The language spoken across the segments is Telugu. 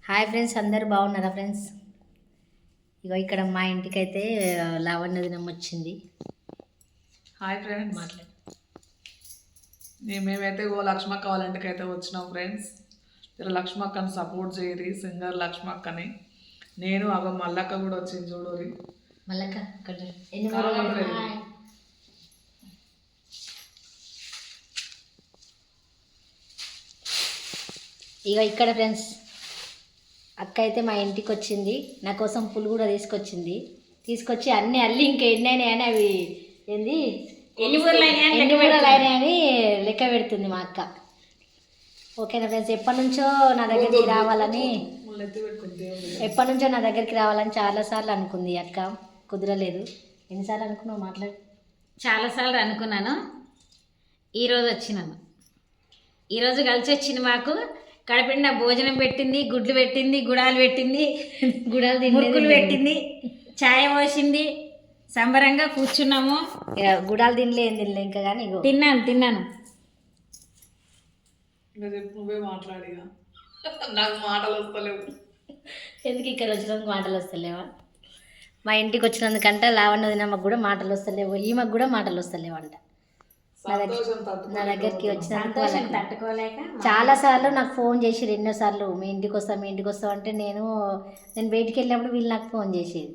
హాయ్ ఫ్రెండ్స్, అందరు బాగున్నారా ఫ్రెండ్స్? ఇగో ఇక్కడ మా ఇంటికైతే లావణ్య దినం వచ్చింది. హాయ్ ఫ్రెండ్స్, మాట్లాడు. మేమైతే లక్ష్మక్క వాళ్ళ ఇంటికి అయితే వచ్చినాం ఫ్రెండ్స్. ఇలా లక్ష్మక్కని సపోర్ట్ చేయరి, సింగర్ లక్ష్మక్కని. నేను మల్లక్క కూడా వచ్చింది చూడరి. మల్లక్క ఇక ఇక్కడ ఫ్రెండ్స్ అక్క అయితే మా ఇంటికి వచ్చింది. నా కోసం పులు కూడా తీసుకొచ్చి అన్ని అల్లి ఇంకా ఎన్నైనా అని అవి ఏంది ఎన్ని ఊరలు అయినాయని లెక్క పెడుతుంది మా అక్క. ఓకేనా ఫ్రెండ్స్, ఎప్పటి నుంచో నా దగ్గరికి రావాలని చాలాసార్లు అనుకుంది అక్క, కుదరలేదు. ఎన్నిసార్లు అనుకున్నావు? మాట్లాడు. చాలాసార్లు అనుకున్నాను. ఈరోజు వచ్చినాను. ఈరోజు కలిసి వచ్చింది. మాకు కడపిండ భోజనం పెట్టింది, గుడ్లు పెట్టింది, గుడాలు పెట్టింది, మురుకులు పెట్టింది, ఛాయ పోసింది. సంబరంగా కూర్చున్నాము. గుడాలు తినలే ఇంకా కానీ తిన్నాను. నువ్వే మాట్లాడిగా, నాకు మాటలు వస్తలేవు. ఎందుకు ఇక్కడ వచ్చినందుకు మాటలు వస్తలేవా? మా ఇంటికి వచ్చినందుకంట లావణ్య దినమ్మకు కూడా మాటలు వస్తలేవు, ఈమెకు కూడా మాటలు వస్తలేవు అంట. నా దగ్గరికి వచ్చినందుకు తట్టుకోలేక చాలాసార్లు నాకు ఫోన్ చేసిరు, ఎన్నోసార్లు మీ ఇంటికి వస్తాం అంటే నేను బయటికి వెళ్ళినప్పుడు వీళ్ళు నాకు ఫోన్ చేసేది.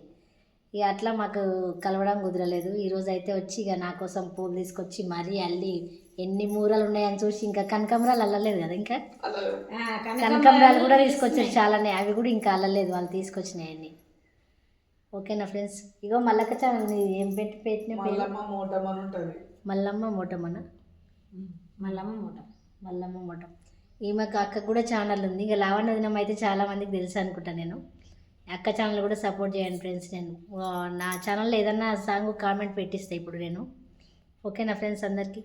ఇక అట్లా మాకు కలవడం కుదరలేదు. ఈరోజు అయితే వచ్చి ఇక నా కోసం పూలు తీసుకొచ్చి మరీ అల్లి ఎన్ని మూరలు ఉన్నాయని చూసి, ఇంకా కనకాంబరాలు అల్లలేదు కదా, ఇంకా కనకాంబరాలు కూడా తీసుకొచ్చారు చాలానే, అవి కూడా ఇంకా అల్లలేదు, వాళ్ళు తీసుకొచ్చినాయన్ని. ఓకేనా ఫ్రెండ్స్, ఇగో మల్లక్క ఛానల్ ఏం పెట్టిన మల్లమ్మ మోటం. ఈమెకు అక్క కూడా ఛానల్ ఉంది. ఇక లావణ్య దినం అయితే చాలా మందికి తెలుసు అనుకుంటా. నేను అక్క ఛానల్ కూడా సపోర్ట్ చేయండి ఫ్రెండ్స్. నేను నా ఛానల్లో ఏదన్నా సాంగ్ కామెంట్ పెట్టిస్తాను ఇప్పుడు నేను. ఓకేనా ఫ్రెండ్స్ అందరికీ.